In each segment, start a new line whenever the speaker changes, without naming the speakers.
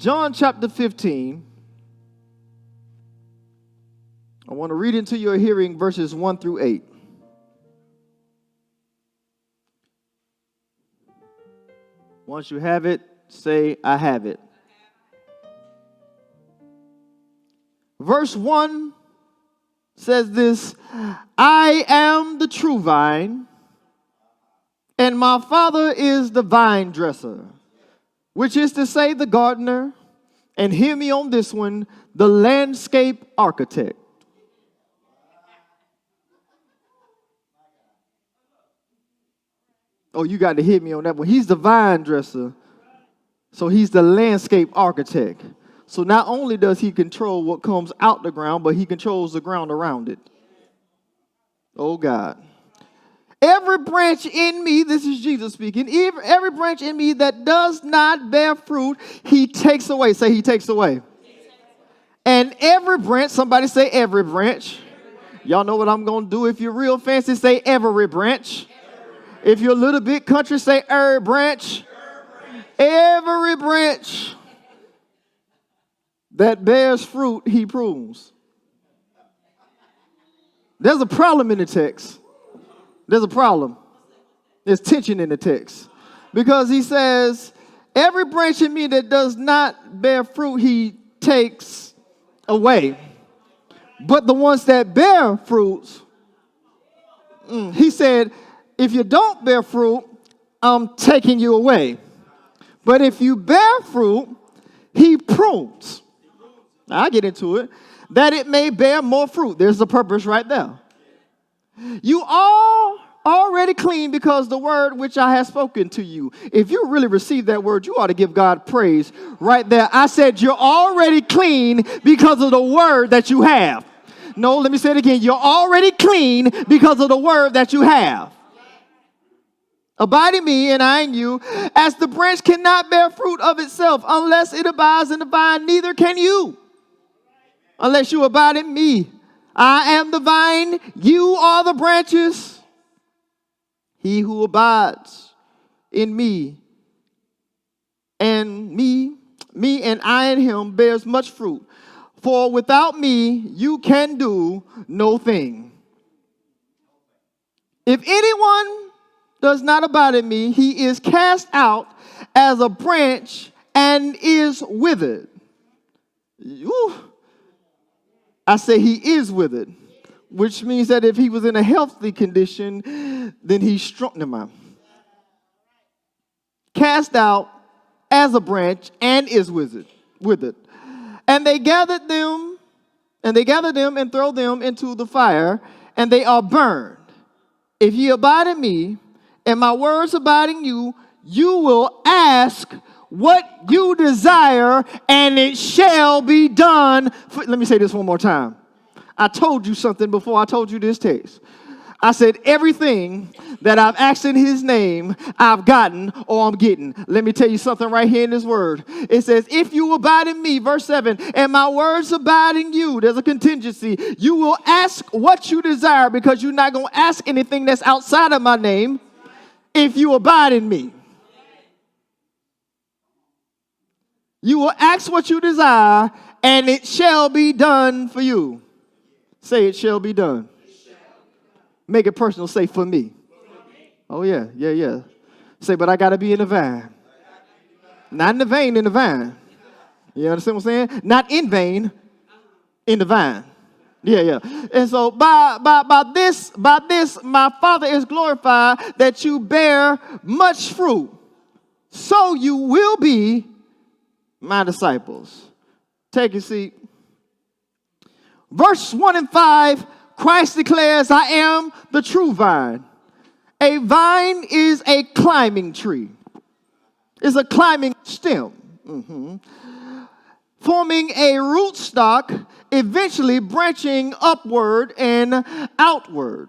John chapter 15. I want to read into your hearing verses 1 through 8. Once you have it, say, I have it. Verse 1 says this: I am the true vine, and my Father is the vine dresser, which is to say the gardener, and hear me on this one, the landscape architect. Oh, you got to hit me on that one. He's the vine dresser, so he's the landscape architect. So not only does he control what comes out the ground, but he controls the ground around it. Oh, God. Every branch in me, this is Jesus speaking, every branch in me that does not bear fruit, he takes away. Say, he takes away. And every branch, somebody say every branch. Y'all know what I'm going to do. If you're real fancy, say every branch. If you're a little bit country, say every branch. Every branch that bears fruit, he prunes. There's a problem in the text. There's a problem. There's tension in the text. Because he says, every branch in me that does not bear fruit, he takes away. But the ones that bear fruits, he said, if you don't bear fruit, I'm taking you away. But if you bear fruit, he prunes. Now, I'll get into it. That it may bear more fruit. There's the purpose right there. You are already clean because the word which I have spoken to you. If you really receive that word, you ought to give God praise right there. I said you're already clean because of the word that you have. No, let me say it again. You're already clean because of the word that you have. Abide in me and I in you, as the branch cannot bear fruit of itself unless it abides in the vine, neither can you unless you abide in me. I am the vine, you are the branches. He who abides in me and I in him bears much fruit. For without me you can do no thing. If anyone does not abide in me, he is cast out as a branch and is withered. Ooh. I say he is withered, which means that if he was in a healthy condition, then he's strong. Never mind. Cast out as a branch and is withered. And they gathered them and throw them into the fire, and they are burned. If ye abide in me, and my words abide in you, you will ask what you desire, and it shall be done. Let me say this one more time. I told you something before I told you this text. I said everything that I've asked in his name, I've gotten or I'm getting. Let me tell you something right here in this word. It says, if you abide in me, verse 7, and my words abide in you, there's a contingency. You will ask what you desire because you're not going to ask anything that's outside of my name if you abide in me. You will ask what you desire, and it shall be done for you. Say, it shall be done. Make it personal. Say, for me. Oh, yeah. Say, but I got to be in the vine. Not in the vein, in the vine. You understand what I'm saying? Not in vain, in the vine. Yeah. And so by this, my Father is glorified that you bear much fruit. So you will be my disciples. Take your seat. Verse 1 and 5, Christ declares, I am the true vine. A vine is a climbing tree. It's a climbing stem. Forming a rootstock, eventually branching upward and outward.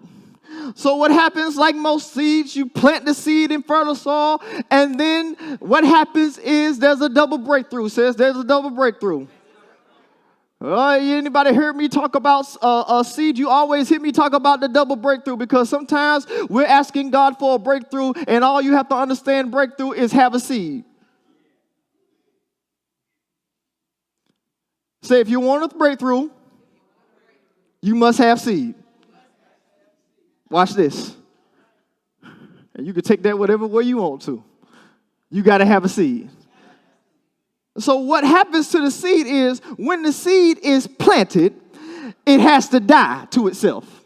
So what happens, like most seeds, you plant the seed in fertile soil, and then what happens is there's a double breakthrough. Says there's a double breakthrough. Anybody heard me talk about a seed? You always hear me talk about the double breakthrough, because sometimes we're asking God for a breakthrough, and all you have to understand breakthrough is have a seed. Say, if you want a breakthrough, you must have seed. Watch this. And you can take that whatever way you want to. You got to have a seed. So what happens to the seed is when the seed is planted, it has to die to itself.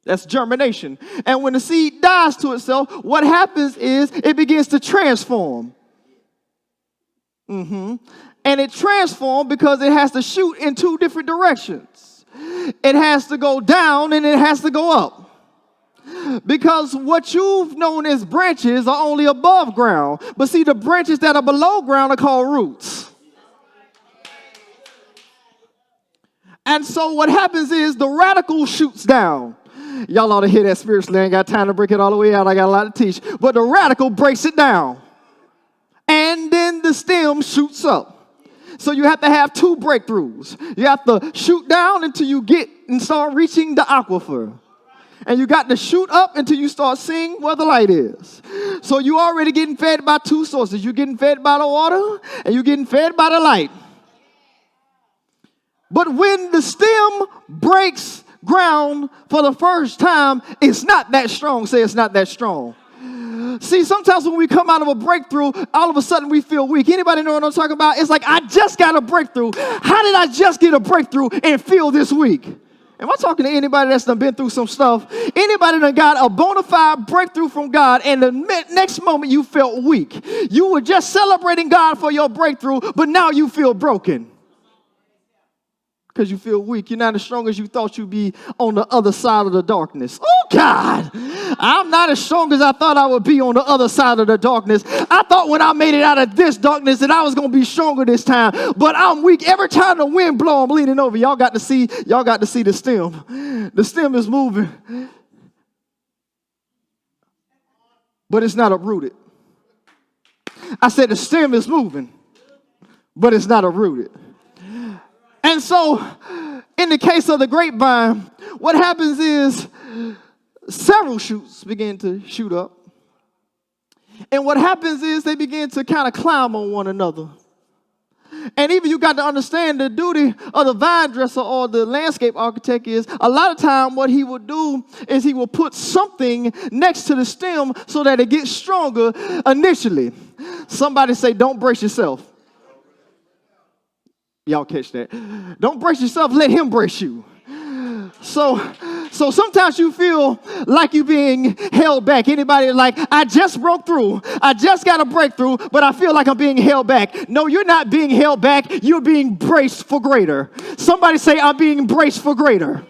That's germination. And when the seed dies to itself, what happens is it begins to transform. And it transforms because it has to shoot in two different directions. It has to go down and it has to go up. Because what you've known as branches are only above ground. But see, the branches that are below ground are called roots. And so what happens is the radical shoots down. Y'all ought to hear that spiritually. I ain't got time to break it all the way out. I got a lot to teach. But the radical breaks it down. And then the stem shoots up. So you have to have two breakthroughs. You have to shoot down until you get and start reaching the aquifer. And you got to shoot up until you start seeing where the light is. So you're already getting fed by two sources. You're getting fed by the water and you're getting fed by the light. But when the stem breaks ground for the first time, it's not that strong. Say it's not that strong. See, sometimes when we come out of a breakthrough, all of a sudden we feel weak. Anybody know what I'm talking about? It's like, I just got a breakthrough. How did I just get a breakthrough and feel this weak? Am I talking to anybody that's done been through some stuff? Anybody that got a bona fide breakthrough from God and the next moment you felt weak? You were just celebrating God for your breakthrough, but now you feel broken. Because you feel weak. You're not as strong as you thought you'd be on the other side of the darkness. Oh, God. I'm not as strong as I thought I would be on the other side of the darkness. I thought when I made it out of this darkness that I was going to be stronger this time. But I'm weak. Every time the wind blows, I'm leaning over. Y'all got to see the stem. The stem is moving. But it's not uprooted. I said the stem is moving, but it's not uprooted. And so, in the case of the grapevine, what happens is several shoots begin to shoot up. And what happens is they begin to kind of climb on one another. And even you got to understand the duty of the vine dresser or the landscape architect is a lot of time what he will do is he will put something next to the stem so that it gets stronger initially. Somebody say, don't brace yourself. Y'all catch that. Don't brace yourself, let him brace you. So sometimes you feel like you're being held back. Anybody like, I just broke through. I just got a breakthrough, but I feel like I'm being held back. No, you're not being held back. You're being braced for greater. Somebody say, I'm being braced for greater.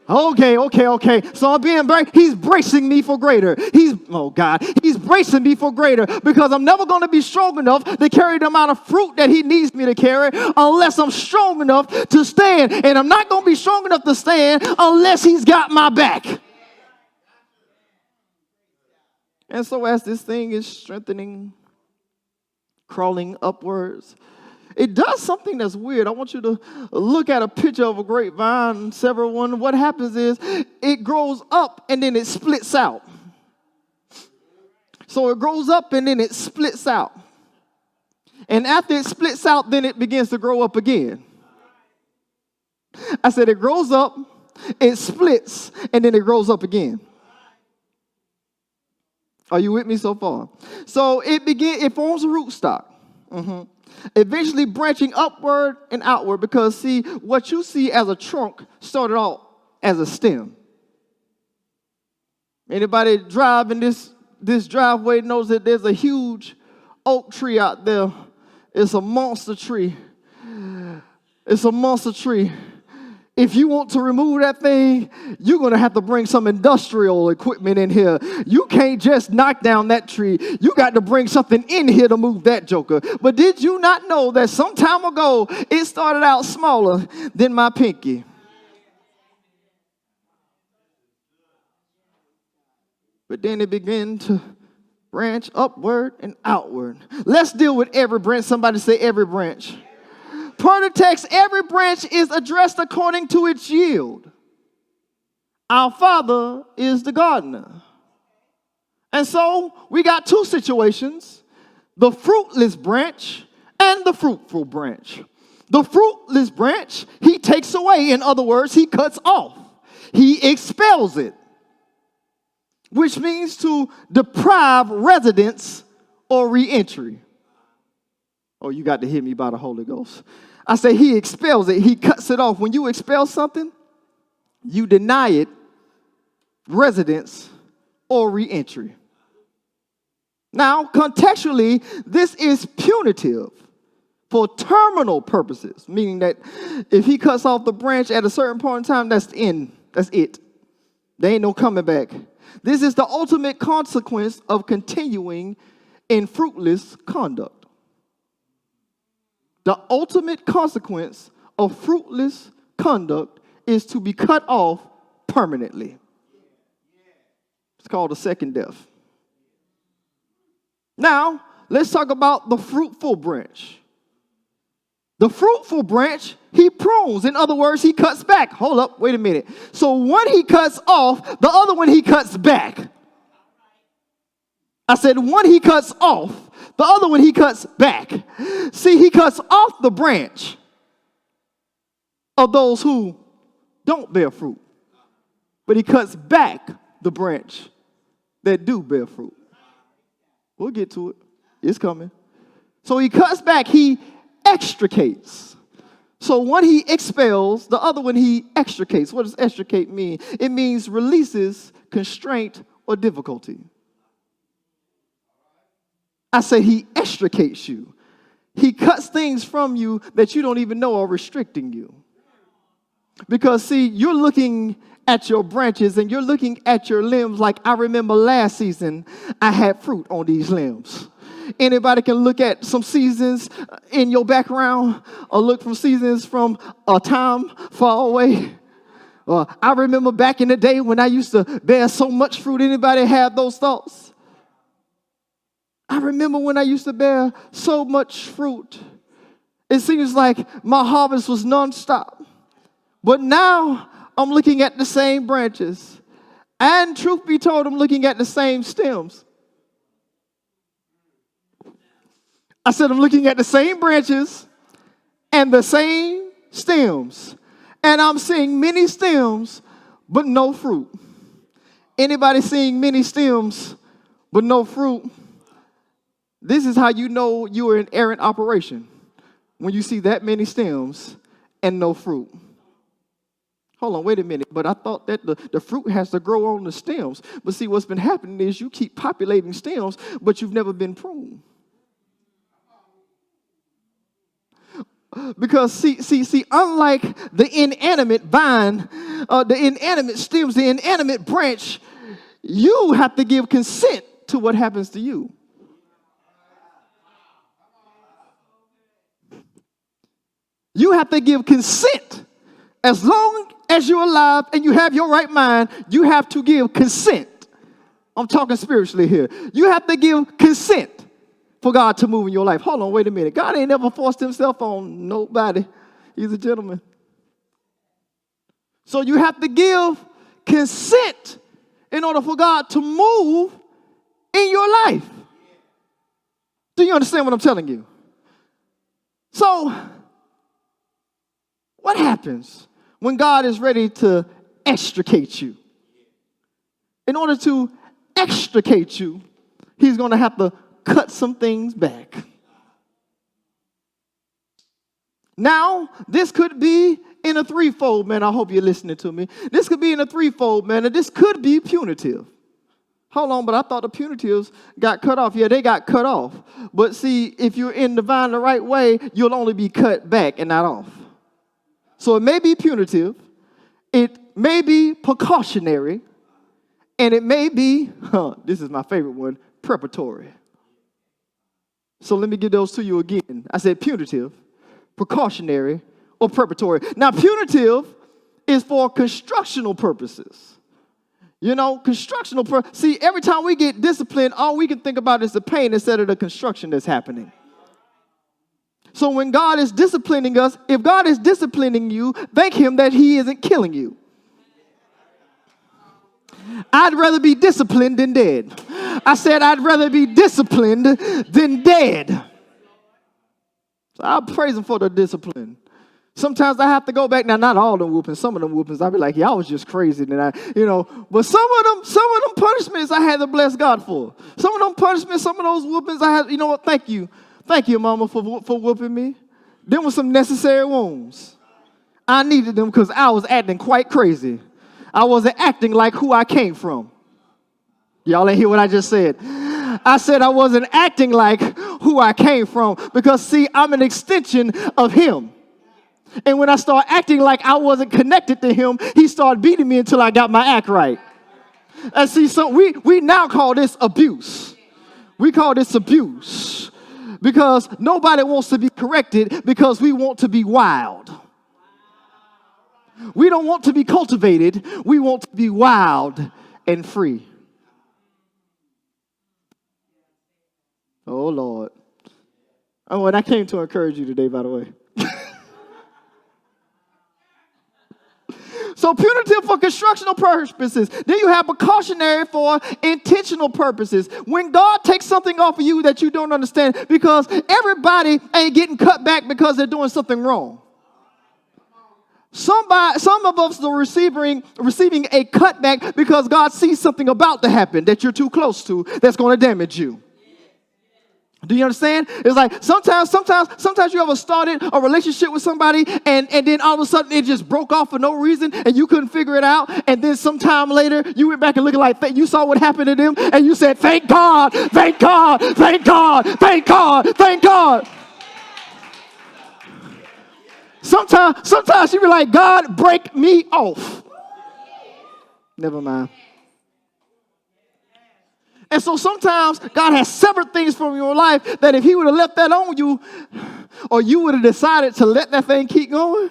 Okay. So I'm being he's bracing me for greater. He's bracing me for greater because I'm never going to be strong enough to carry the amount of fruit that he needs me to carry unless I'm strong enough to stand. And I'm not going to be strong enough to stand unless he's got my back. And so as this thing is strengthening, crawling upwards, it does something that's weird. I want you to look at a picture of a grapevine, several one. What happens is it grows up and then it splits out. So it grows up and then it splits out. And after it splits out, then it begins to grow up again. I said it grows up, it splits, and then it grows up again. Are you with me so far? So it forms a rootstock. Eventually branching upward and outward because, see, what you see as a trunk started out as a stem. Anybody driving this driveway knows that there's a huge oak tree out there. It's a monster tree. It's a monster tree. If you want to remove that thing, you're going to have to bring some industrial equipment in here. You can't just knock down that tree. You got to bring something in here to move that joker. But did you not know that some time ago, it started out smaller than my pinky? But then it began to branch upward and outward. Let's deal with every branch. Somebody say every branch. Per the text, every branch is addressed according to its yield. Our Father is the gardener. And so we got two situations, the fruitless branch and the fruitful branch. The fruitless branch, he takes away. In other words, he cuts off. He expels it, which means to deprive residence or reentry. Oh, you got to hear me by the Holy Ghost. I say he expels it. He cuts it off. When you expel something, you deny it residence or reentry. Now, contextually, this is punitive for terminal purposes, meaning that if he cuts off the branch at a certain point in time, that's the end. That's it. There ain't no coming back. This is the ultimate consequence of continuing in fruitless conduct. The ultimate consequence of fruitless conduct is to be cut off permanently. It's called a second death. Now, let's talk about the fruitful branch. The fruitful branch, he prunes. In other words, he cuts back. Hold up, wait a minute. So one he cuts off, the other one he cuts back. I said one he cuts off, the other one he cuts back. See, he cuts off the branch of those who don't bear fruit, but he cuts back the branch that do bear fruit. We'll get to it. It's coming. So he cuts back, he extricates. So one he expels, the other one he extricates. What does extricate mean? It means releases, constraint, or difficulty. I say he extricates you. He cuts things from you that you don't even know are restricting you. Because, see, you're looking at your branches and you're looking at your limbs like I remember last season I had fruit on these limbs. Anybody can look at some seasons in your background or look from seasons from a time far away. I remember back in the day when I used to bear so much fruit. Anybody have those thoughts? I remember when I used to bear so much fruit. It seems like my harvest was nonstop. But now I'm looking at the same branches. And truth be told, I'm looking at the same stems. I said I'm looking at the same branches and the same stems. And I'm seeing many stems, but no fruit. Anybody seeing many stems, but no fruit? This is how you know you're in errant operation. When you see that many stems and no fruit. Hold on, wait a minute. But I thought that the fruit has to grow on the stems. But see, what's been happening is you keep populating stems, but you've never been pruned. Because see, unlike the inanimate vine, the inanimate stems, the inanimate branch, you have to give consent to what happens to you. You have to give consent. As long as you're alive and you have your right mind, you have to give consent. I'm talking spiritually here. You have to give consent for God to move in your life. Hold on, wait a minute. God ain't never forced himself on nobody. He's a gentleman. So you have to give consent in order for God to move in your life. Do you understand what I'm telling you? So, what happens when God is ready to extricate you? In order to extricate you, he's going to have to cut some things back. Now, this could be in a threefold manner. I hope you're listening to me. This could be in a threefold manner. This could be punitive. Hold on, but I thought the punitives got cut off. Yeah, they got cut off. But see, if you're in the vine the right way, you'll only be cut back and not off. So it may be punitive, it may be precautionary, and it may be, this is my favorite one, preparatory. So let me give those to you again. I said punitive, precautionary, or preparatory. Now, punitive is for constructional purposes. You know, see, every time we get disciplined, all we can think about is the pain instead of the construction that's happening. So when God is disciplining us, if God is disciplining you, thank him that he isn't killing you. I'd rather be disciplined than dead. I said I'd rather be disciplined than dead. So I'll praise him for the discipline. Sometimes I have to go back. Now, not all them whoopings. Some of them whoopings, I'll be like, yeah, I was just crazy. But some of them punishments I had to bless God for. Some of them punishments, some of those whoopings I had, you know what, thank you. Thank you, Mama, for whooping me. Them were some necessary wounds. I needed them because I was acting quite crazy. I wasn't acting like who I came from. Y'all ain't hear what I just said. I said I wasn't acting like who I came from because, see, I'm an extension of him. And when I start acting like I wasn't connected to him, he started beating me until I got my act right. And see, so we now call this abuse. We call this abuse because nobody wants to be corrected because we want to be wild. We don't want to be cultivated. We want to be wild and free. Oh, Lord. Oh, and I came to encourage you today, by the way. So punitive for constructional purposes. Then you have precautionary for intentional purposes. When God takes something off of you that you don't understand, because everybody ain't getting cut back because they're doing something wrong. Some of us are receiving a cutback because God sees something about to happen that you're too close to that's going to damage you. Do you understand? It's like sometimes you ever started a relationship with somebody and then all of a sudden it just broke off for no reason and you couldn't figure it out. And then sometime later you went back and looked like you saw what happened to them and you said, thank God, thank God, thank God, thank God, thank God. Sometimes you be like, God, break me off. Never mind. And so sometimes God has severed things from your life that if he would have left that on you, or you would have decided to let that thing keep going,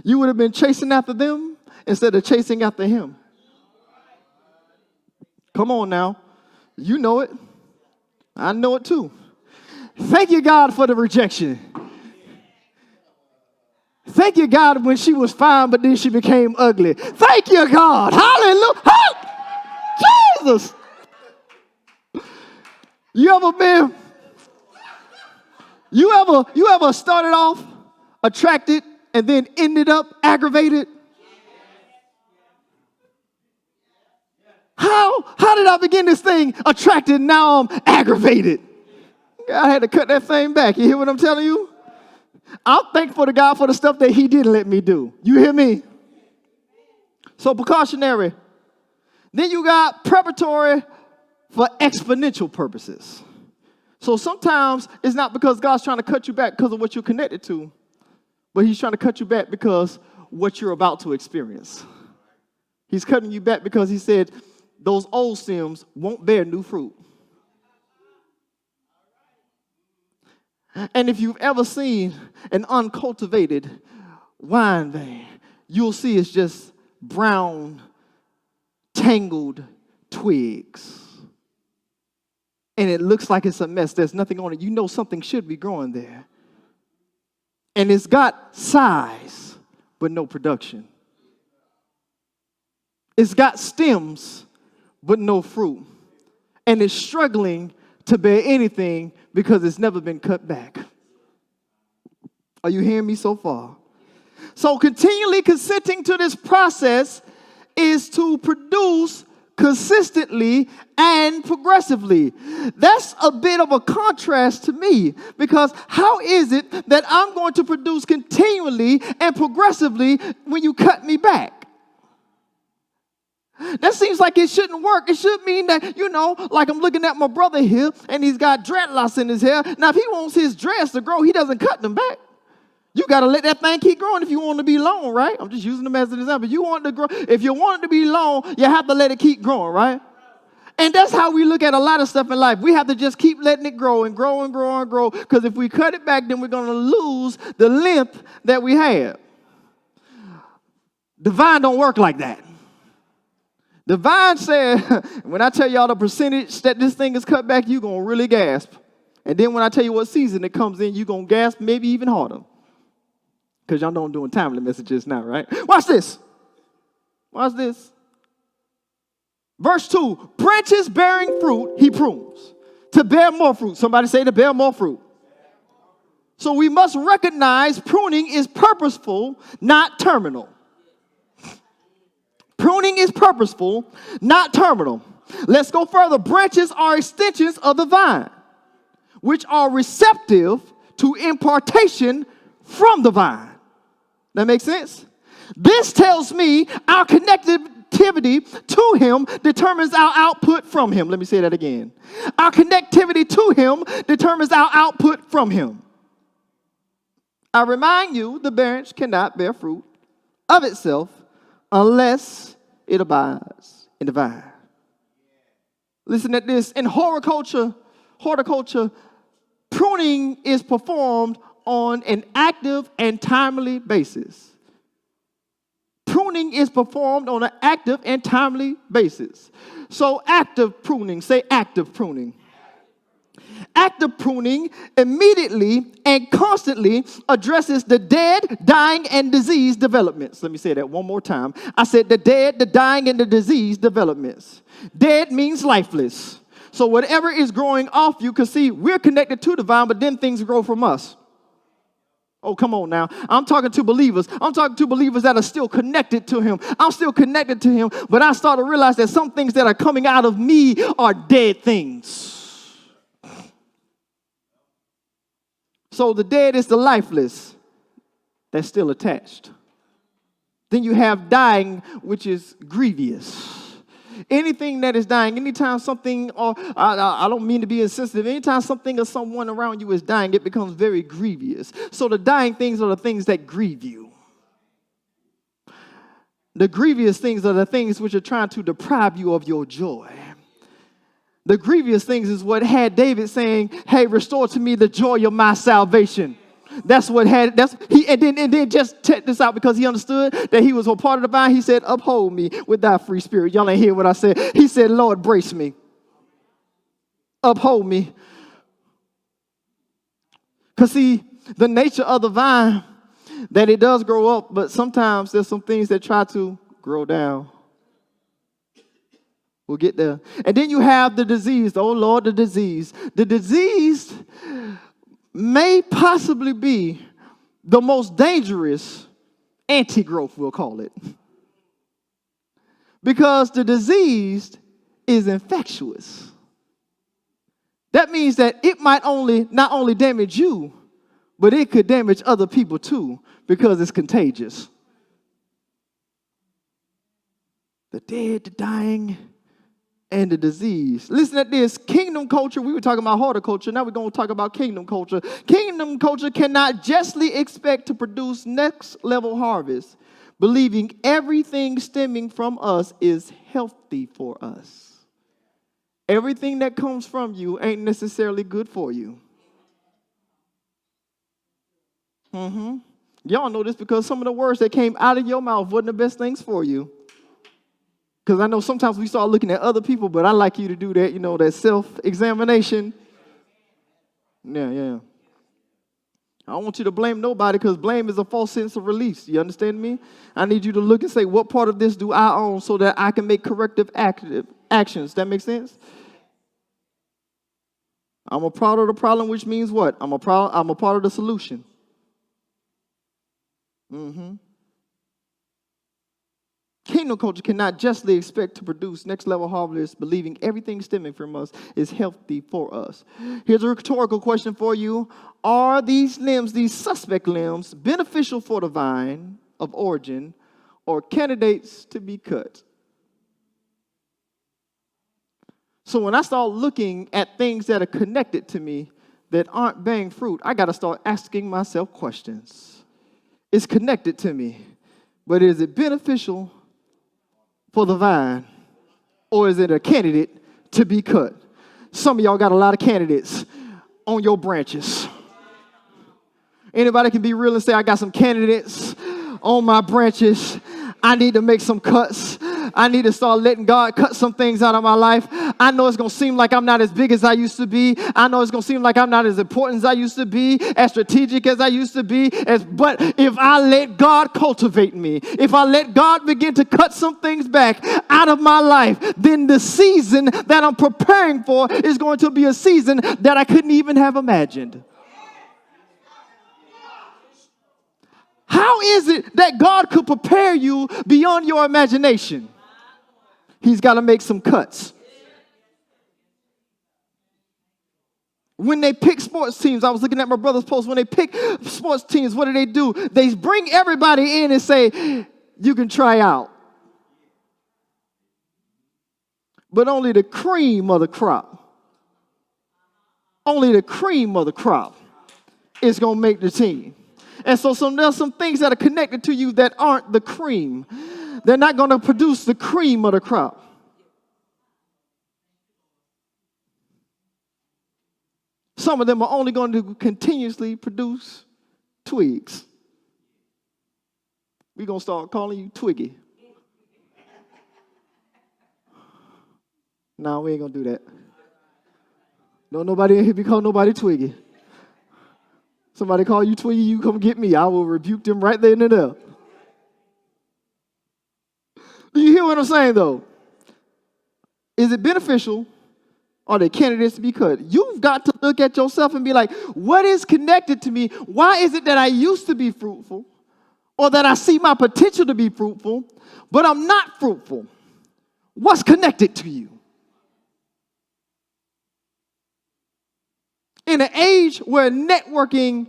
you would have been chasing after them instead of chasing after him. Come on now. You know it. I know it too. Thank you, God, for the rejection. Thank you, God, when she was fine, but then she became ugly. Thank you, God. Hallelujah. Jesus. You ever started off attracted and then ended up aggravated? How did I begin this thing attracted and now I'm aggravated? I had to cut that thing back. You hear what I'm telling you? I'm thankful to God for the stuff that he didn't let me do. You hear me? So precautionary. Then you got preparatory for exponential purposes. So sometimes it's not because God's trying to cut you back because of what you're connected to, but he's trying to cut you back because what you're about to experience. He's cutting you back because he said those old stems won't bear new fruit. And if you've ever seen an uncultivated wine vein, you'll see it's just brown, tangled twigs. And it looks like it's a mess. There's nothing on it. You know something should be growing there. And it's got size, but no production. It's got stems, but no fruit. And it's struggling to bear anything because it's never been cut back. Are you hearing me so far? So continually consenting to this process is to produce consistently and progressively. That's a bit of a contrast to me, because how is it that I'm going to produce continually and progressively when you cut me back? That seems like it shouldn't work. It should mean that, like I'm looking at my brother here and he's got dreadlocks in his hair. Now, if he wants his dreads to grow, he doesn't cut them back. You got to let that thing keep growing if you want it to be long, right? I'm just using them as an example. You want it to grow. If you want it to be long, you have to let it keep growing, right? And that's how we look at a lot of stuff in life. We have to just keep letting it grow and grow and grow and grow, because if we cut it back, then we're going to lose the length that we have. The vine don't work like that. The vine said, when I tell y'all the percentage that this thing is cut back, you're going to really gasp. And then when I tell you what season it comes in, you're going to gasp maybe even harder. Because y'all know I'm doing timely messages now, right? Watch this. Watch this. Verse 2, branches bearing fruit, he prunes. To bear more fruit. Somebody say to bear more fruit. So we must recognize pruning is purposeful, not terminal. Pruning is purposeful, not terminal. Let's go further. Branches are extensions of the vine, which are receptive to impartation from the vine. That makes sense? This tells me our connectivity to him determines our output from him. Let me say that again. Our connectivity to him determines our output from him. I remind you, the branch cannot bear fruit of itself unless it abides in the vine. Listen at this. In horticulture, pruning is performed on an active and timely basis. Pruning is performed on an active and timely basis. So active pruning, say active pruning. Active pruning immediately and constantly addresses the dead, dying, and disease developments. Let me say that one more time. I said the dead, the dying, and the disease developments. Dead means lifeless. So whatever is growing off you, because see, we're connected to the vine, but then things grow from us. Oh, come on now. I'm talking to believers. I'm talking to believers that are still connected to him. I'm still connected to him, but I start to realize that some things that are coming out of me are dead things. So the dead is the lifeless that's still attached. Then you have dying, which is grievous. Anything that is dying, anytime something, or I don't mean to be insensitive, anytime something or someone around you is dying, it becomes very grievous. So the dying things are the things that grieve you. The grievous things are the things which are trying to deprive you of your joy. The grievous things is what had David saying, hey, restore to me the joy of my salvation. And then just check this out, because he understood that he was a part of the vine. He said, uphold me with thy free spirit. Y'all ain't hear what I said. He said, Lord, brace me. Uphold me. Because see, the nature of the vine, that it does grow up, but sometimes there's some things that try to grow down. We'll get there. And then you have the disease. Oh, Lord, the disease. The disease may possibly be the most dangerous anti-growth, we'll call it. Because the disease is infectious. That means that it might not only damage you, but it could damage other people too, because it's contagious. The dead, the dying, and the disease. Listen at this. Kingdom culture, we were talking about horticulture. Now we're going to talk about kingdom culture. Kingdom culture cannot justly expect to produce next level harvest, believing everything stemming from us is healthy for us. Everything that comes from you ain't necessarily good for you. Y'all know this because some of the words that came out of your mouth wasn't the best things for you. Because I know sometimes we start looking at other people, but I like you to do that, that self-examination. Yeah. I don't want you to blame nobody, because blame is a false sense of release. You understand me? I need you to look and say, what part of this do I own, so that I can make corrective actions? That makes sense? I'm a part of the problem, which means what? I'm a part of the solution. Kingdom culture cannot justly expect to produce next level harvest, believing everything stemming from us is healthy for us. Here's a rhetorical question for you. Are these limbs, these suspect limbs, beneficial for the vine of origin, or candidates to be cut? So when I start looking at things that are connected to me that aren't bearing fruit, I got to start asking myself questions. It's connected to me, but is it beneficial for the vine, or is it a candidate to be cut? Some of y'all got a lot of candidates on your branches. Anybody can be real and say, I got some candidates on my branches. I need to make some cuts. I need to start letting God cut some things out of my life. I know it's going to seem like I'm not as big as I used to be. I know it's going to seem like I'm not as important as I used to be, as strategic as I used to be. But if I let God cultivate me, if I let God begin to cut some things back out of my life, then the season that I'm preparing for is going to be a season that I couldn't even have imagined. How is it that God could prepare you beyond your imagination? He's got to make some cuts. When they pick sports teams, I was looking at my brother's post. When they pick sports teams, what do? They bring everybody in and say, you can try out. But only the cream of the crop. Only the cream of the crop is going to make the team. And so there's some things that are connected to you that aren't the cream. They're not going to produce the cream of the crop. Some of them are only going to continuously produce twigs. We're going to start calling you Twiggy. No, we ain't going to do that. No, nobody in here be called nobody Twiggy. Somebody call you Twiggy, you come get me. I will rebuke them right there and there. Do you hear what I'm saying, though? Is it beneficial? Are they candidates to be cut? You've got to look at yourself and be like, what is connected to me? Why is it that I used to be fruitful? Or that I see my potential to be fruitful, but I'm not fruitful? What's connected to you? In an age where networking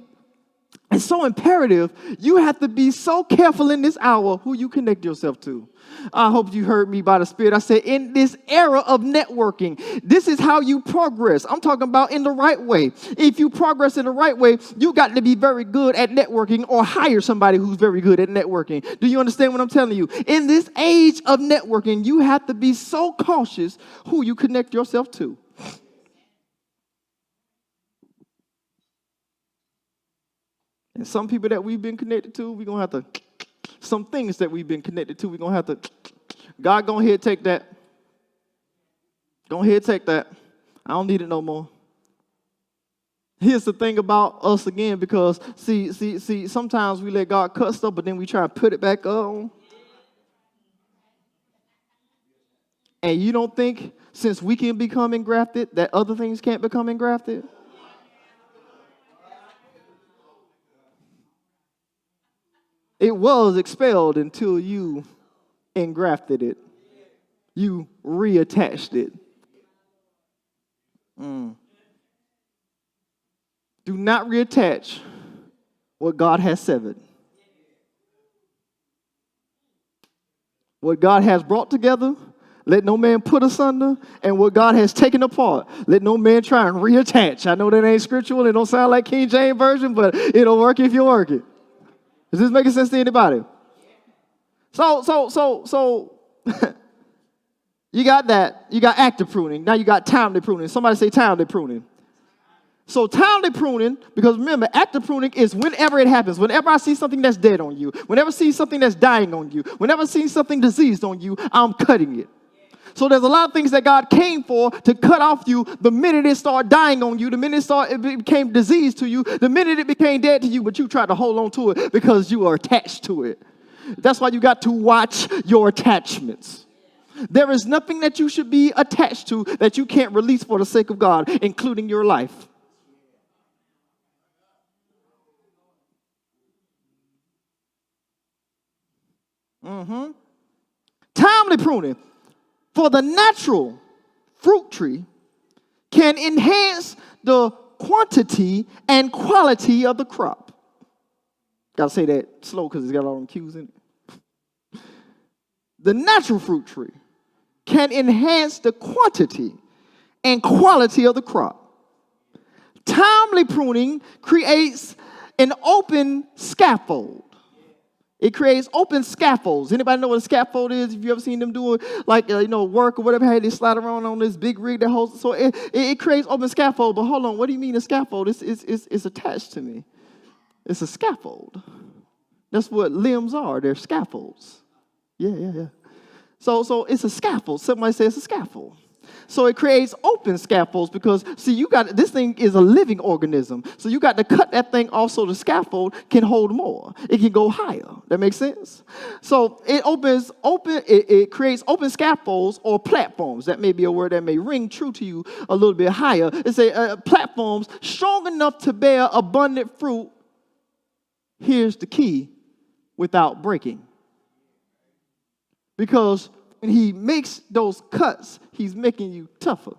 is so imperative, you have to be so careful in this hour who you connect yourself to. I hope you heard me by the Spirit. I said, in this era of networking, this is how you progress. I'm talking about in the right way. If you progress in the right way, you got to be very good at networking or hire somebody who's very good at networking. Do you understand what I'm telling you? In this age of networking, you have to be so cautious who you connect yourself to. And some people that we've been connected to, we're going to have to, some things that we've been connected to, we're going to have to, God, go ahead, take that. Go ahead, take that. I don't need it no more. Here's the thing about us again, because, see, sometimes we let God cut stuff, but then we try to put it back on. And you don't think, since we can become engrafted, that other things can't become engrafted? It was expelled until you engrafted it. You reattached it. Do not reattach what God has severed. What God has brought together, let no man put asunder. And what God has taken apart, let no man try and reattach. I know that ain't scriptural. It don't sound like King James Version, but it'll work if you work it. Is this making sense to anybody? So, you got that. You got active pruning. Now you got timely pruning. Somebody say timely pruning. So timely pruning, because remember, active pruning is whenever it happens. Whenever I see something that's dead on you, whenever I see something that's dying on you, whenever I see something diseased on you, I'm cutting it. So there's a lot of things that God came for to cut off you the minute it started dying on you, the minute it became diseased to you, the minute it became dead to you, but you tried to hold on to it because you are attached to it. That's why you got to watch your attachments. There is nothing that you should be attached to that you can't release for the sake of God, including your life. Timely pruning. For the natural fruit tree can enhance the quantity and quality of the crop. Got to say that slow because it's got all them cues in it. The natural fruit tree can enhance the quantity and quality of the crop. Timely pruning creates an open scaffold. It creates open scaffolds. Anybody know what a scaffold is? If you ever seen them doing work or whatever, they slide around on this big rig that holds. So it creates open scaffold. But hold on, what do you mean a scaffold? It's attached to me. It's a scaffold. That's what limbs are. They're scaffolds. Yeah. So it's a scaffold. Somebody say it's a scaffold. So it creates open scaffolds because, see, this thing is a living organism. So you got to cut that thing off so the scaffold can hold more. It can go higher. That makes sense? So it creates open scaffolds or platforms. That may be a word that may ring true to you a little bit higher. It's platforms strong enough to bear abundant fruit. Here's the key. without breaking. Because when he makes those cuts, he's making you tougher.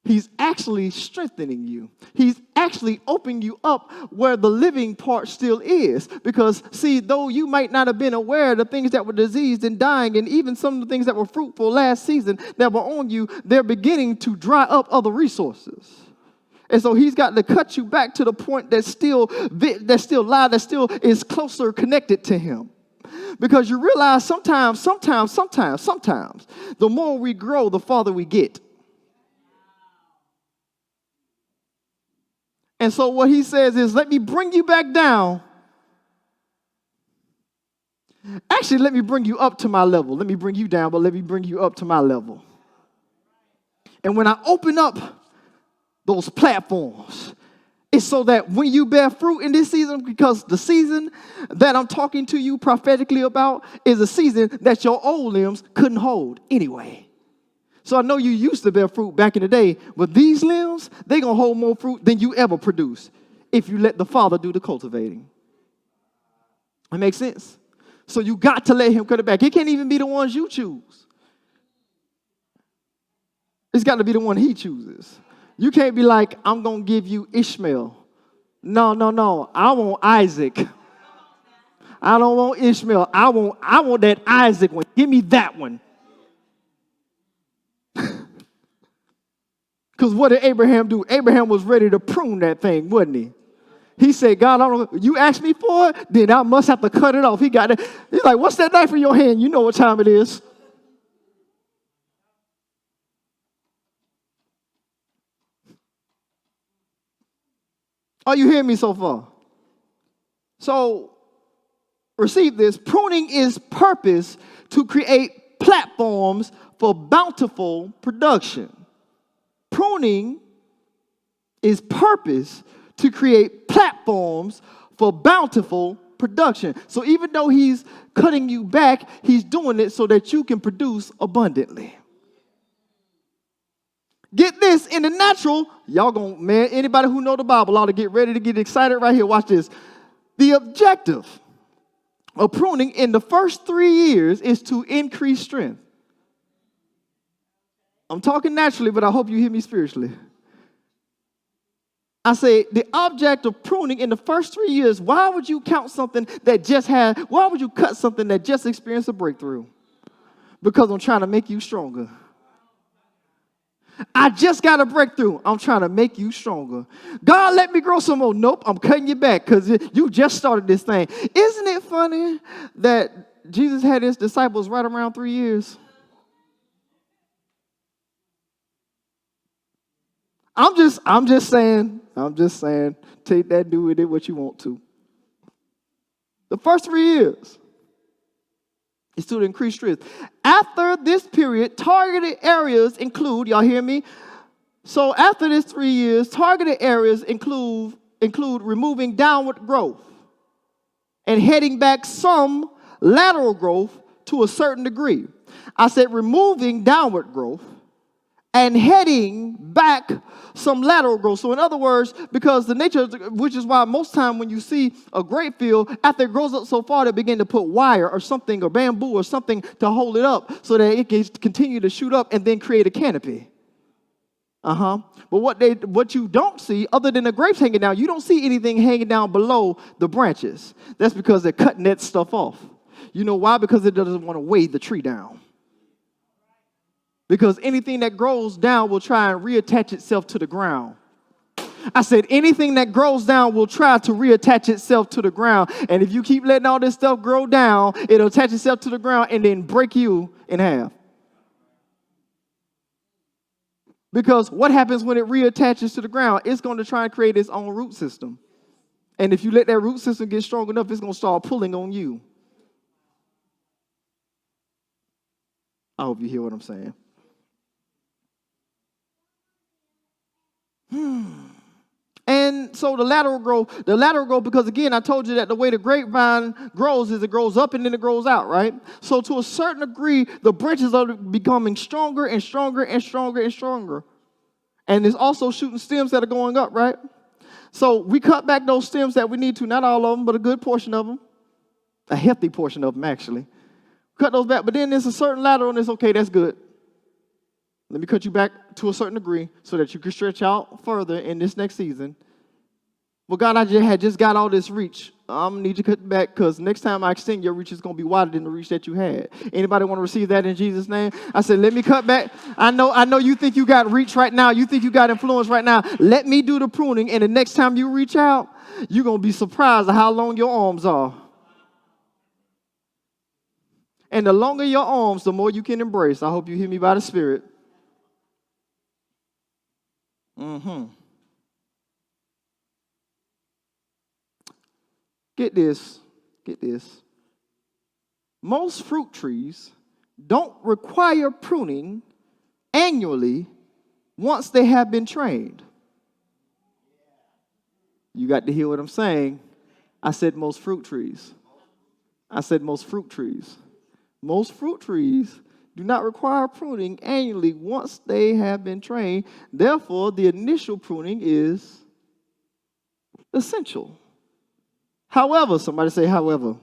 He's actually strengthening you. He's actually opening you up where the living part still is. Because, see, though you might not have been aware of the things that were diseased and dying, and even some of the things that were fruitful last season that were on you, they're beginning to dry up other resources. And so he's got to cut you back to the point that's still live, that still is closer connected to him. Because you realize sometimes, the more we grow, the farther we get. And so what he says is, let me bring you back down. Actually, let me bring you up to my level. Let me bring you down, but let me bring you up to my level. And when I open up those platforms, it's so that when you bear fruit in this season, because the season that I'm talking to you prophetically about is a season that your old limbs couldn't hold anyway. So I know you used to bear fruit back in the day, but these limbs, they're going to hold more fruit than you ever produce if you let the Father do the cultivating. That makes sense? So you got to let him cut it back. It can't even be the ones you choose. It's got to be the one he chooses. You can't be like, I'm going to give you Ishmael. No. I want Isaac. I don't want Ishmael. I want that Isaac one. Give me that one. Because what did Abraham do? Abraham was ready to prune that thing, wasn't he? He said, God, you asked me for it, then I must have to cut it off. He got it. He's like, what's that knife in your hand? You know what time it is. Are you hearing me so far? So, receive this. Pruning is purpose to create platforms for bountiful production. Pruning is purpose to create platforms for bountiful production. So even though he's cutting you back, he's doing it so that you can produce abundantly. Get this, in the natural, anybody who know the Bible ought to get ready to get excited right here. Watch this. The objective of pruning in the first 3 years is to increase strength. I'm talking naturally, but I hope you hear me spiritually. I say the object of pruning in the first 3 years, why would you cut something that just experienced a breakthrough? Because I'm trying to make you stronger. I just got a breakthrough. I'm trying to make you stronger. God, let me grow some more. Nope, I'm cutting you back because you just started this thing. Isn't it funny that Jesus had his disciples right around 3 years? I'm just saying, take that, do with it what you want to. The first 3 years is to increase strength. After this period, targeted areas include, y'all hear me? So after this 3 years, targeted areas include removing downward growth and heading back some lateral growth to a certain degree. I said removing downward growth and heading back some lateral growth. So in other words, because the nature, which is why most time when you see a grape field, after it grows up so far, they begin to put wire or something or bamboo or something to hold it up so that it can continue to shoot up and then create a canopy. But what you don't see, other than the grapes hanging down, you don't see anything hanging down below the branches. That's because they're cutting that stuff off. You know why? Because it doesn't want to weigh the tree down. Because anything that grows down will try and reattach itself to the ground. I said anything that grows down will try to reattach itself to the ground. And if you keep letting all this stuff grow down, it'll attach itself to the ground and then break you in half. Because what happens when it reattaches to the ground? It's going to try and create its own root system. And if you let that root system get strong enough, it's going to start pulling on you. I hope you hear what I'm saying. And so the lateral growth, because again, I told you that the way the grapevine grows is it grows up and then it grows out, right? So to a certain degree, the branches are becoming stronger and stronger and stronger and stronger. And there's also shooting stems that are going up, right? So we cut back those stems that we need to, not all of them, but a good portion of them. A healthy portion of them, actually. Cut those back. But then there's a certain lateral, and it's okay, that's good. Let me cut you back to a certain degree so that you can stretch out further in this next season. Well, God, I just got all this reach. I'm going to need you to cut back because next time I extend your reach, it's going to be wider than the reach that you had. Anybody want to receive that in Jesus' name? I said, let me cut back. I know you think you got reach right now. You think you got influence right now. Let me do the pruning, and the next time you reach out, you're going to be surprised at how long your arms are. And the longer your arms, the more you can embrace. I hope you hear me by the Spirit. Get this. Most fruit trees don't require pruning annually once they have been trained. You got to hear what I'm saying. I said most fruit trees. Most fruit trees do not require pruning annually once they have been trained. Therefore, the initial pruning is essential. However, somebody say however.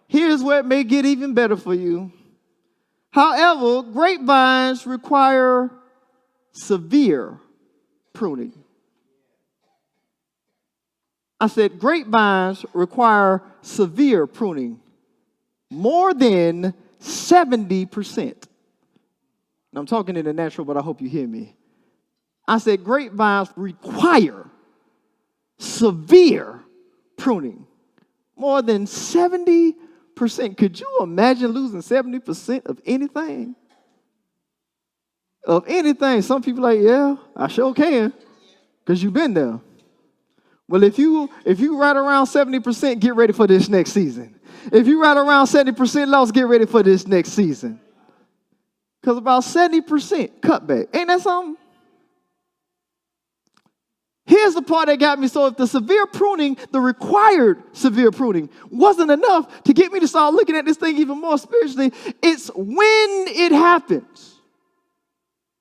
Here's where it may get even better for you. However, grapevines require severe pruning. I said grapevines require severe pruning. More than 70%. And I'm talking in the natural, but I hope you hear me. I said grapevines require severe pruning. More than 70%. Could you imagine losing 70% of anything? Of anything. Some people are like, yeah, I sure can. Because you've been there. Well, if you right around 70%, get ready for this next season. If you right around 70% loss, get ready for this next season. Because about 70% cutback. Ain't that something? Here's the part that got me. So if the severe pruning, the required severe pruning, wasn't enough to get me to start looking at this thing even more spiritually, it's when it happens.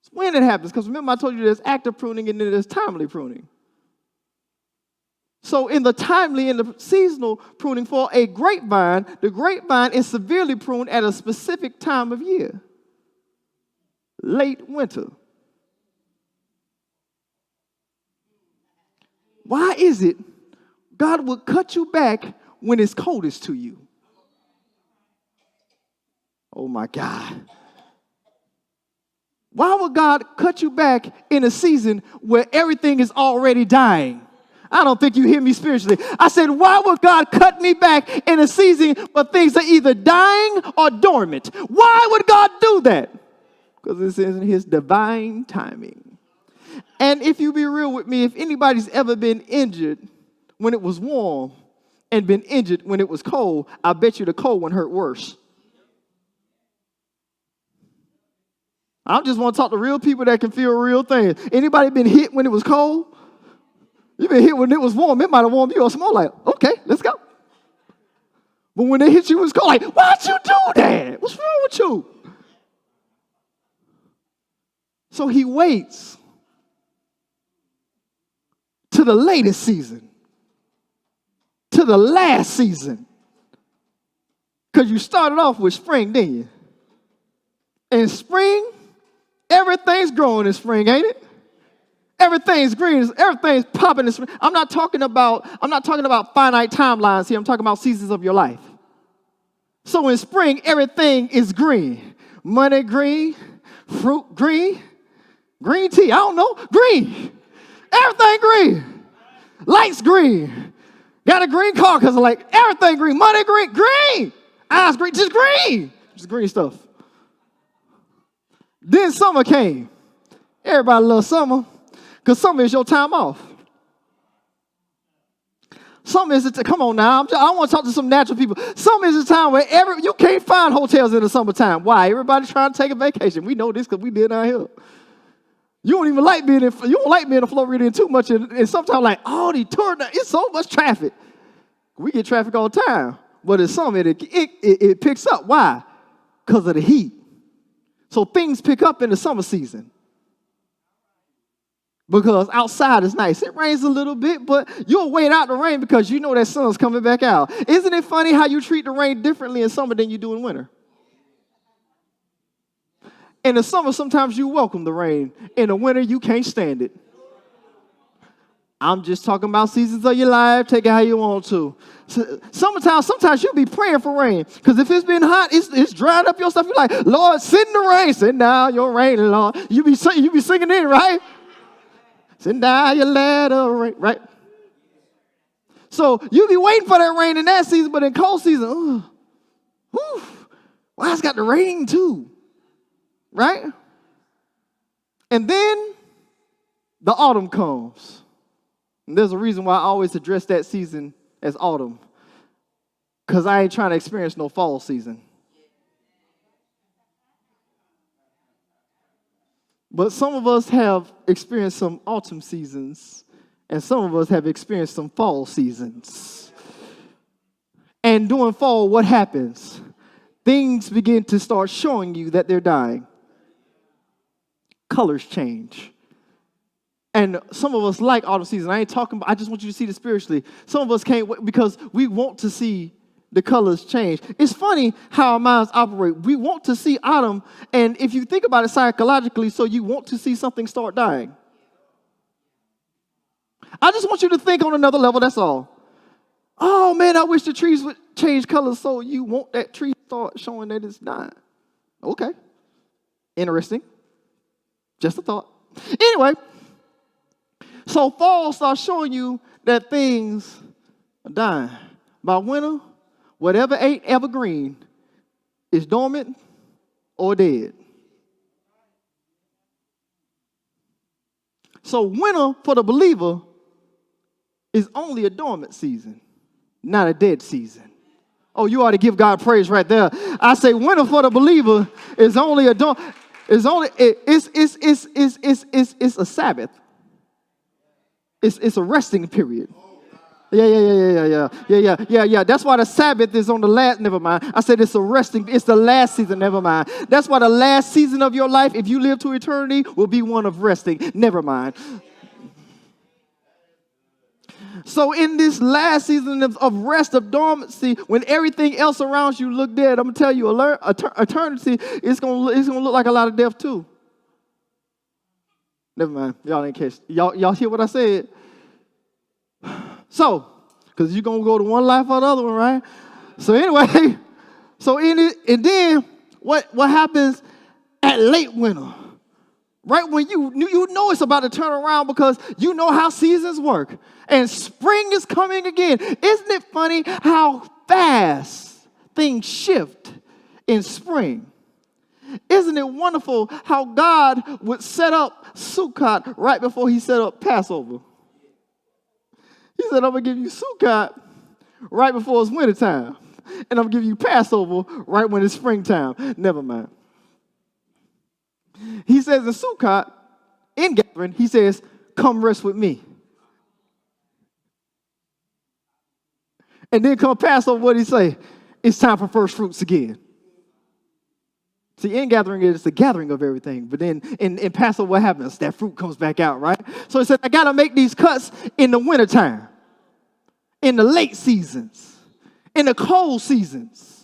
It's when it happens. Because remember I told you there's active pruning and then there's timely pruning. So in the timely and the seasonal pruning for a grapevine, the grapevine is severely pruned at a specific time of year. Late winter. Why is it God will cut you back when it's coldest to you? Oh my God. Why would God cut you back in a season where everything is already dying? I don't think you hear me spiritually. I said, why would God cut me back in a season where things are either dying or dormant? Why would God do that? Because it's in his divine timing. And if you be real with me, if anybody's ever been injured when it was warm and been injured when it was cold, I bet you the cold one hurt worse. I just want to talk to real people that can feel real things. Anybody been hit when it was cold? You been hit when it was warm. It might have warmed you up small. Like, okay, let's go. But when they hit you, it was cold. Like, why'd you do that? What's wrong with you? So he waits to the latest season, to the last season. Because you started off with spring, didn't you? In spring, everything's growing in spring, ain't it? Everything's green. Everything's popping in spring. I'm not talking about finite timelines here. I'm talking about seasons of your life. So in spring, everything is green. Money green, fruit green, green tea, I don't know, green. Everything green. Lights green. Got a green car because of like everything green. Money green, green. Eyes green, just green. Just green stuff. Then summer came. Everybody loves summer. Because summer is your time off. Summer is come on now. I want to talk to some natural people. Summer is a time where you can't find hotels in the summertime. Why? Everybody's trying to take a vacation. We know this because we did out here. You don't even like being in Florida too much. And sometimes like, oh, the tour, it's so much traffic. We get traffic all the time. But in summer, it picks up. Why? Because of the heat. So things pick up in the summer season. Because outside is nice. It rains a little bit, but you'll wait out the rain because you know that sun's coming back out. Isn't it funny how you treat the rain differently in summer than you do in winter? In the summer, sometimes you welcome the rain. In the winter, you can't stand it. I'm just talking about seasons of your life. Take it how you want to. Sometimes you'll be praying for rain. Because if it's been hot, it's drying up your stuff. You're like, Lord, send the rain. Send down your rain, Lord. You be singing it, right? Send down your letter rain, right? So you be waiting for that rain in that season, but in cold season, well, it's got the rain too, right? And then the autumn comes. And there's a reason why I always address that season as autumn. Because I ain't trying to experience no fall season. But some of us have experienced some autumn seasons, and some of us have experienced some fall seasons. And during fall, what happens? Things begin to start showing you that they're dying. Colors change. And some of us like autumn season. I ain't talking about, I just want you to see this spiritually. Some of us can't wait because we want to see the colors change. It's funny how our minds operate. We want to see autumn, and if you think about it psychologically, so you want to see something start dying. I just want you to think on another level, that's all. Oh, man, I wish the trees would change colors, so you want that tree to start showing that it's dying. Okay. Interesting. Just a thought. Anyway, so fall starts showing you that things are dying. By winter, whatever ain't evergreen is dormant or dead. So winter for the believer is only a dormant season, not a dead season. Oh, you ought to give God praise right there. I say winter for the believer is only a dormant. It's a Sabbath. It's a resting period. Yeah. That's why the Sabbath is on the last, never mind. I said it's the last season, never mind. That's why the last season of your life, if you live to eternity, will be one of resting, never mind. So in this last season of rest, of dormancy, when everything else around you look dead, I'm going to tell you, eternity is going to look like a lot of death too. Never mind. Y'all ain't catch. Y'all hear what I said? So, because you're going to go to one life or the other one, right? So anyway, and then what happens at late winter? Right when you know it's about to turn around because you know how seasons work. And spring is coming again. Isn't it funny how fast things shift in spring? Isn't it wonderful how God would set up Sukkot right before he set up Passover? He said, I'm going to give you Sukkot right before it's wintertime. And I'm going to give you Passover right when it's springtime. Never mind. He says in Sukkot, in gathering, he says, come rest with me. And then come Passover, what did he say? It's time for first fruits again. See, in gathering is the gathering of everything. But then in Passover, what happens? That fruit comes back out, right? So he said, I got to make these cuts in the wintertime, in the late seasons, in the cold seasons.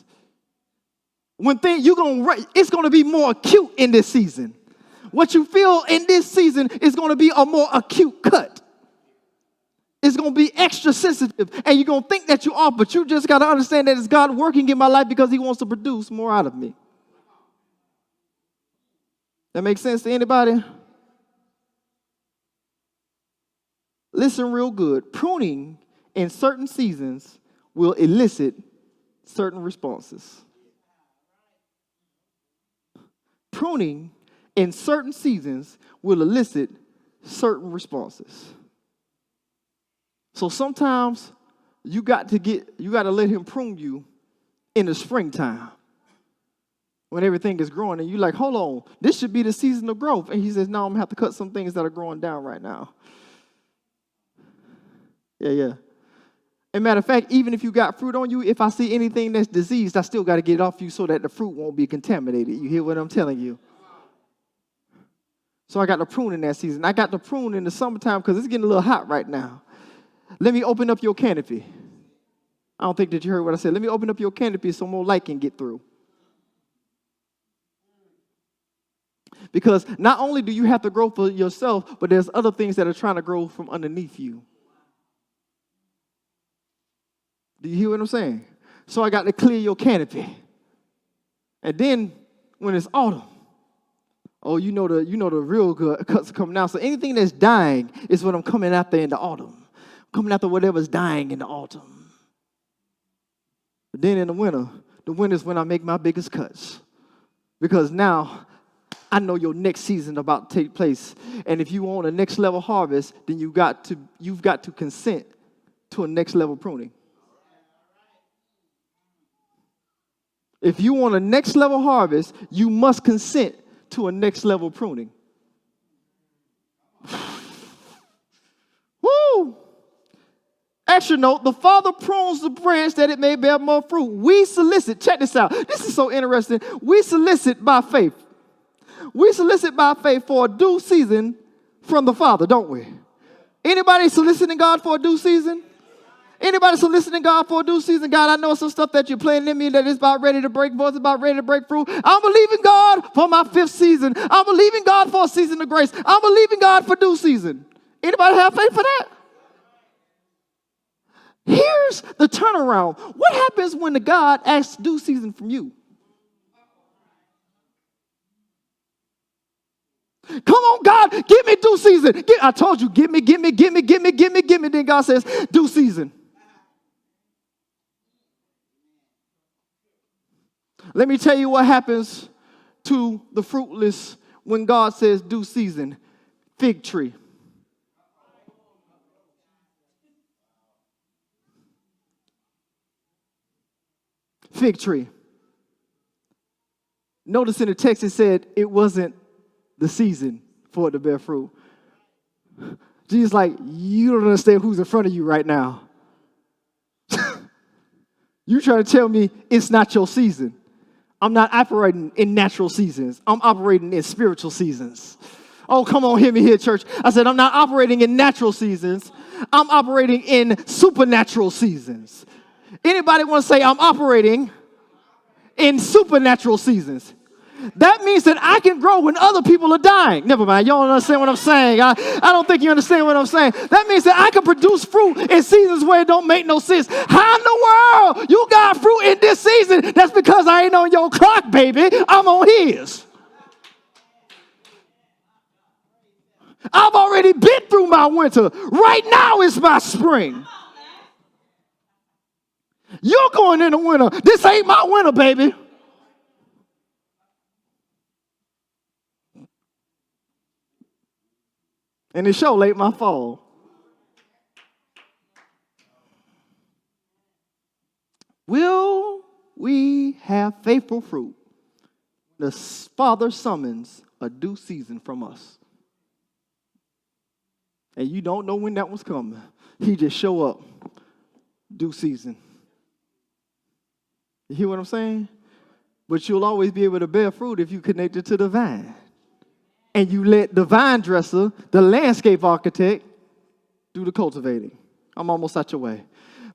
When it's going to be more acute in this season. What you feel in this season is going to be a more acute cut. It's going to be extra sensitive, and you're going to think that you are, but you just got to understand that it's God working in my life because he wants to produce more out of me. That makes sense to anybody? Listen real good. Pruning in certain seasons will elicit certain responses. Pruning in certain seasons will elicit certain responses. So sometimes you got to let him prune you in the springtime when everything is growing and you're like, hold on, this should be the season of growth. And he says, no, I'm going to have to cut some things that are growing down right now. Yeah. As a matter of fact, even if you got fruit on you, if I see anything that's diseased, I still got to get it off you so that the fruit won't be contaminated. You hear what I'm telling you? So I got to prune in that season. I got to prune in the summertime because it's getting a little hot right now. Let me open up your canopy. I don't think that you heard what I said. Let me open up your canopy so more light can get through. Because not only do you have to grow for yourself, but there's other things that are trying to grow from underneath you. Do you hear what I'm saying? So I got to clear your canopy. And then when it's autumn, oh, you know the real good cuts are coming out. So anything that's dying is what I'm coming after in the autumn. I'm coming after whatever's dying in the autumn. But then in the winter is when I make my biggest cuts. Because now I know your next season about to take place. And if you want a next level harvest, then you've got to consent to a next level pruning. If you want a next level harvest, you must consent to a next level pruning. Woo! Extra note, the Father prunes the branch that it may bear more fruit. We solicit, check this out. This is so interesting. We solicit by faith. We solicit by faith for a due season from the Father, don't we? Anybody soliciting God for a due season? Anybody soliciting God for a due season? God, I know some stuff that you're playing in me that is about ready to break forth, about ready to break through. I'm believing God for my 5th season. I'm believing God for a season of grace. I'm believing God for due season. Anybody have faith for that? Here's the turnaround. What happens when the God asks due season from you? Come on, God, give me due season. I told you, give me. Then God says, due season. Let me tell you what happens to the fruitless when God says due season. Fig tree. Fig tree. Notice in the text it said it wasn't the season for it to bear fruit. Jesus like, you don't understand who's in front of you right now. You trying to tell me it's not your season. I'm not operating in natural seasons. I'm operating in spiritual seasons. Oh, come on, hear me here, church. I said, I'm not operating in natural seasons. I'm operating in supernatural seasons. Anybody want to say I'm operating in supernatural seasons? That means that I can grow when other people are dying. Never mind. You don't understand what I'm saying. I don't think you understand what I'm saying. That means that I can produce fruit in seasons where it don't make no sense. How in the world you got fruit in this season? That's because I ain't on your clock, baby. I'm on his. I've already been through my winter. Right now is my spring. You're going in the winter. This ain't my winter, baby. And it sure late my fall. Will we have faithful fruit? The Father summons a due season from us. And you don't know when that was coming. He just show up. Due season. You hear what I'm saying? But you'll always be able to bear fruit if you connect it to the vine. And you let the vine dresser, the landscape architect, do the cultivating. I'm almost out your way.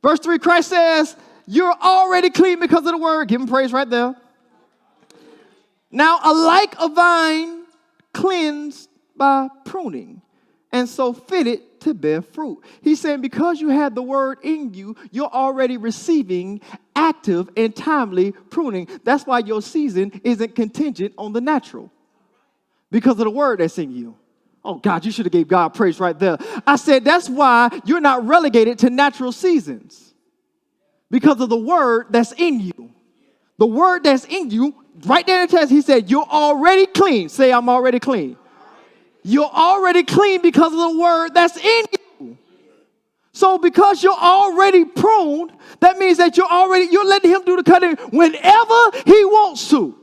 Verse 3, Christ says, you're already clean because of the word. Give him praise right there. Now, alike a vine cleansed by pruning, and so fitted to bear fruit. He's saying because you have the word in you, you're already receiving active and timely pruning. That's why your season isn't contingent on the natural. Because of the word that's in you. Oh, God, you should have gave God praise right there. I said that's why you're not relegated to natural seasons. Because of the word that's in you. The word that's in you, right there in the text, he said, you're already clean. Say, I'm already clean. You're already clean because of the word that's in you. So because you're already pruned, that means that you're letting him do the cutting whenever he wants to.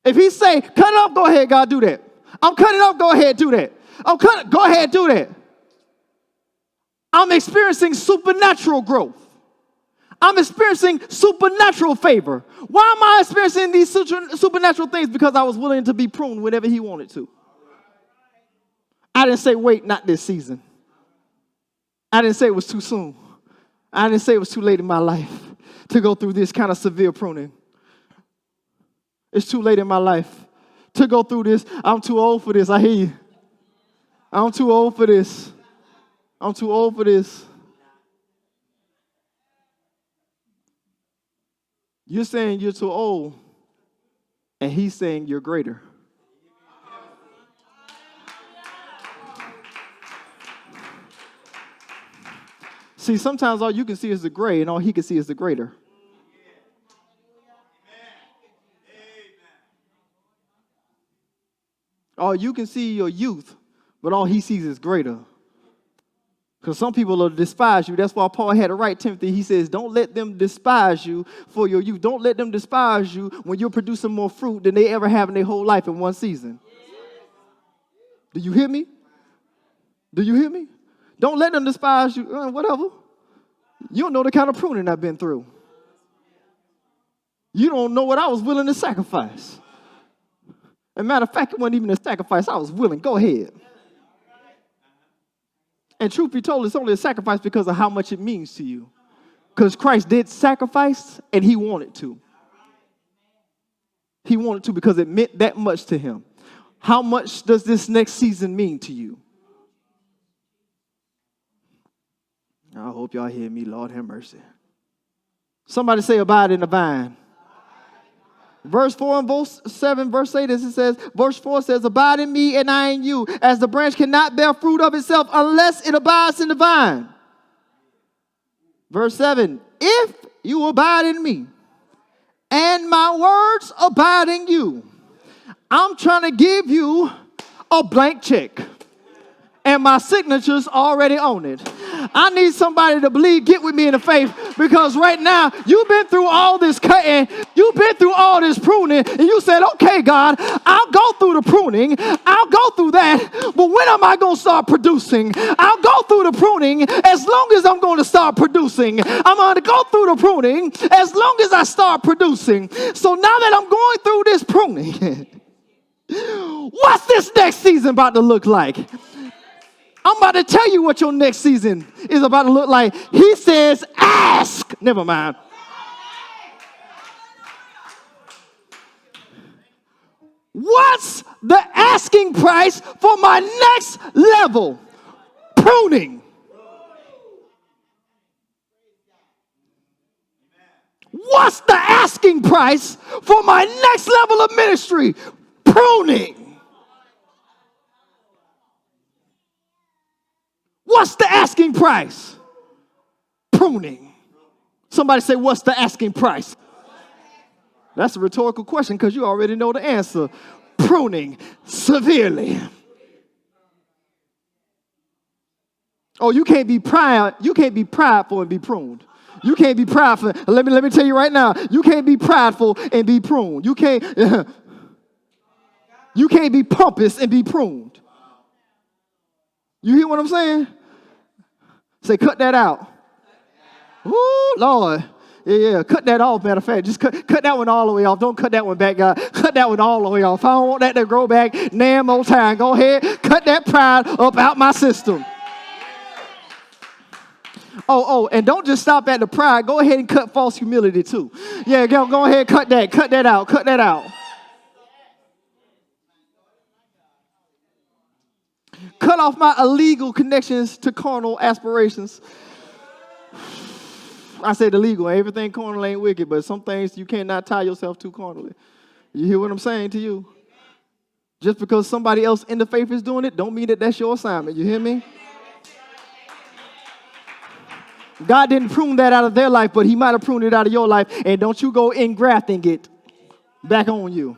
If he say, cut it off, go ahead, God, do that. I'm cutting off, go ahead, do that. Go ahead, do that. I'm experiencing supernatural growth. I'm experiencing supernatural favor. Why am I experiencing these supernatural things? Because I was willing to be pruned whenever he wanted to. I didn't say, wait, not this season. I didn't say it was too soon. I didn't say it was too late in my life to go through this kind of severe pruning. It's too late in my life to go through this. I'm too old for this. I hear you. I'm too old for this. I'm too old for this. You're saying you're too old, and he's saying you're greater. See, sometimes all you can see is the gray, and all he can see is the greater. All you can see your youth, but all he sees is greater. Because some people will despise you. That's why Paul had to write Timothy. He says, don't let them despise you for your youth. Don't let them despise you when you're producing more fruit than they ever have in their whole life in one season. Do you hear me? Do you hear me? Don't let them despise you. Whatever. You don't know the kind of pruning I've been through. You don't know what I was willing to sacrifice. As a matter of fact, it wasn't even a sacrifice. I was willing. Go ahead. And truth be told, it's only a sacrifice because of how much it means to you. Because Christ did sacrifice, and he wanted to. He wanted to because it meant that much to him. How much does this next season mean to you? I hope y'all hear me. Lord have mercy. Somebody say, abide in the vine. Verse 4 and verse 7, verse 8, as it says, verse 4 says, abide in me and I in you, as the branch cannot bear fruit of itself unless it abides in the vine. Verse 7, if you abide in me and my words abide in you, I'm trying to give you a blank check. And my signature's already on it. I need somebody to believe, get with me in the faith, because right now, you've been through all this cutting, you've been through all this pruning, and you said, okay, God, I'll go through the pruning, I'll go through that, but when am I going to start producing? I'll go through the pruning as long as I'm going to start producing. I'm going to go through the pruning as long as I start producing. So now that I'm going through this pruning, what's this next season about to look like? I'm about to tell you what your next season is about to look like. He says, ask. Never mind. What's the asking price for my next level? Pruning. What's the asking price for my next level of ministry? Pruning. What's the asking price? Pruning. Somebody say, what's the asking price? That's a rhetorical question because you already know the answer. Pruning severely. Oh, you can't be proud. You can't be prideful and be pruned. You can't be prideful. Let me tell you right now. You can't be prideful and be pruned. You can't be pompous and be pruned. You hear what I'm saying? Say, cut that out. Ooh, Lord. Yeah, cut that off, matter of fact. Just cut that one all the way off. Don't cut that one back, God. Cut that one all the way off. I don't want that to grow back damn more time. Go ahead, cut that pride up out my system. Oh, and don't just stop at the pride. Go ahead and cut false humility too. Yeah, go ahead, cut that out. Cut off my illegal connections to carnal aspirations. I said illegal. Everything carnal ain't wicked, but some things you cannot tie yourself to carnally. You hear what I'm saying to you? Just because somebody else in the faith is doing it, don't mean that that's your assignment. You hear me? God didn't prune that out of their life, but he might have pruned it out of your life. And don't you go engrafting it back on you.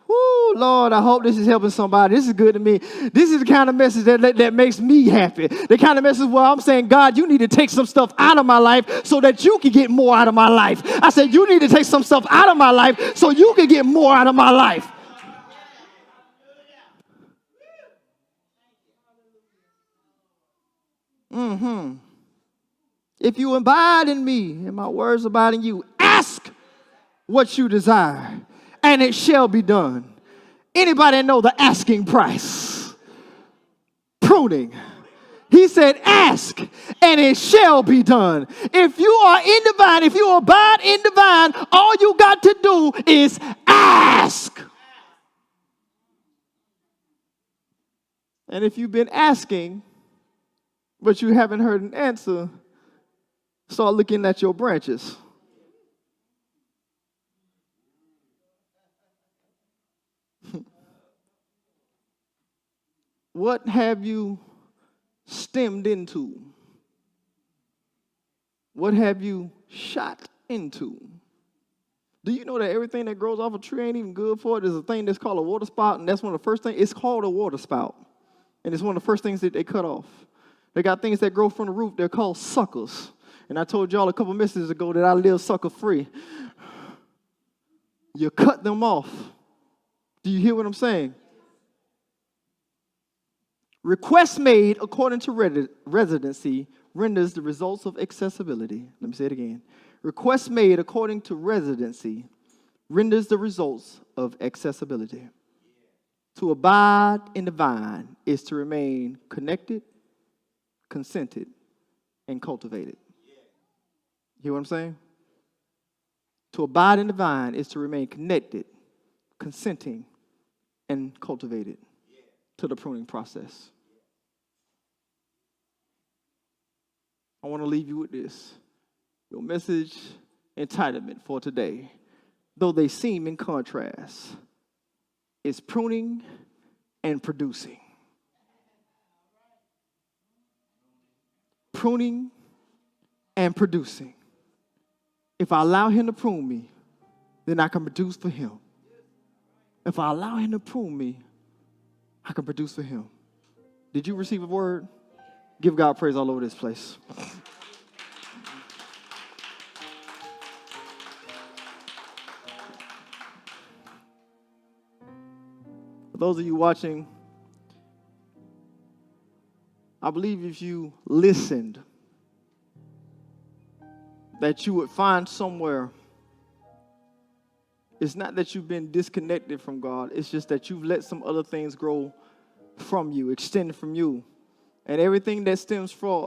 Woo, Lord, I hope this is helping somebody. This is good to me. This is the kind of message that makes me happy. The kind of message where I'm saying, God, you need to take some stuff out of my life so that you can get more out of my life. I said, you need to take some stuff out of my life so you can get more out of my life. If you abide in me and my words abide in you, ask what you desire, and it shall be done. Anybody know the asking price? Pruning. He said, ask, and it shall be done. If you are in the vine, if you abide in the vine, all you got to do is ask. And if you've been asking, but you haven't heard an answer, start looking at your branches. What have you stemmed into? What have you shot into? Do you know that everything that grows off a tree ain't even good for it? There's a thing that's called a water spout, and that's one of the first things. It's called a water spout, and it's one of the first things that they cut off. They got things that grow from the root. They're called suckers. And I told y'all a couple messages ago that I live sucker free. You cut them off. Do you hear what I'm saying? Request made according to residency renders the results of accessibility. Let me say it again. Request made according to residency renders the results of accessibility. To abide in the vine is to remain connected, consented, and cultivated. Hear what I'm saying? To abide in the vine is to remain connected, consenting, and cultivated to the pruning process. I want to leave you with this. Your message entitlement for today, though they seem in contrast, is pruning and producing. Pruning and producing. If I allow him to prune me, then I can produce for him. If I allow him to prune me, I can produce for him. Did you receive a word? Give God praise all over this place. For those of you watching, I believe if you listened, that you would find somewhere. It's not that you've been disconnected from God. It's just that you've let some other things grow from you, extend from you. And everything that stems from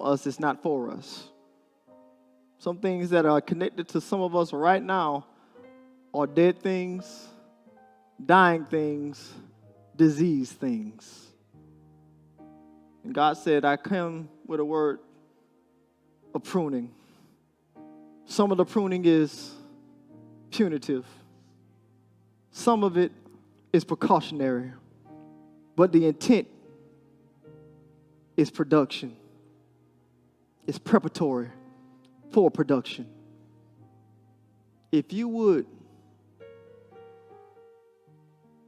us is not for us. Some things that are connected to some of us right now are dead things, dying things, disease things. And God said, I come with a word of pruning. Some of the pruning is punitive. Some of it is precautionary. But the intent is production. It's preparatory for production. If you would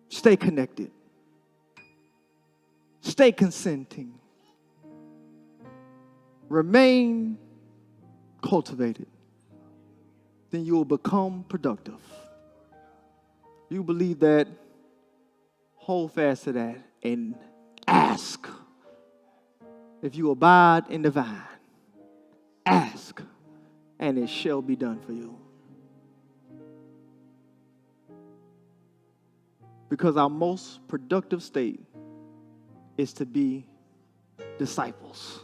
stay connected, stay consenting, remain cultivated, then you will become productive. You believe that, hold fast to that and ask. If you abide in the vine, ask, and it shall be done for you. Because our most productive state is to be disciples.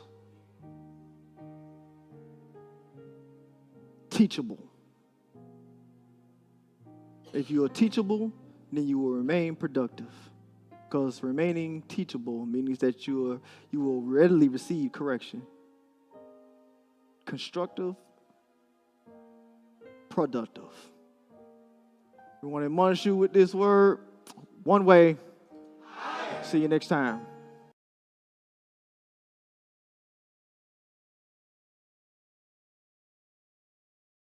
Teachable. If you are teachable, then you will remain productive. Because remaining teachable means that you will readily receive correction. Constructive, productive. We want to admonish you with this word. One way. See you next time.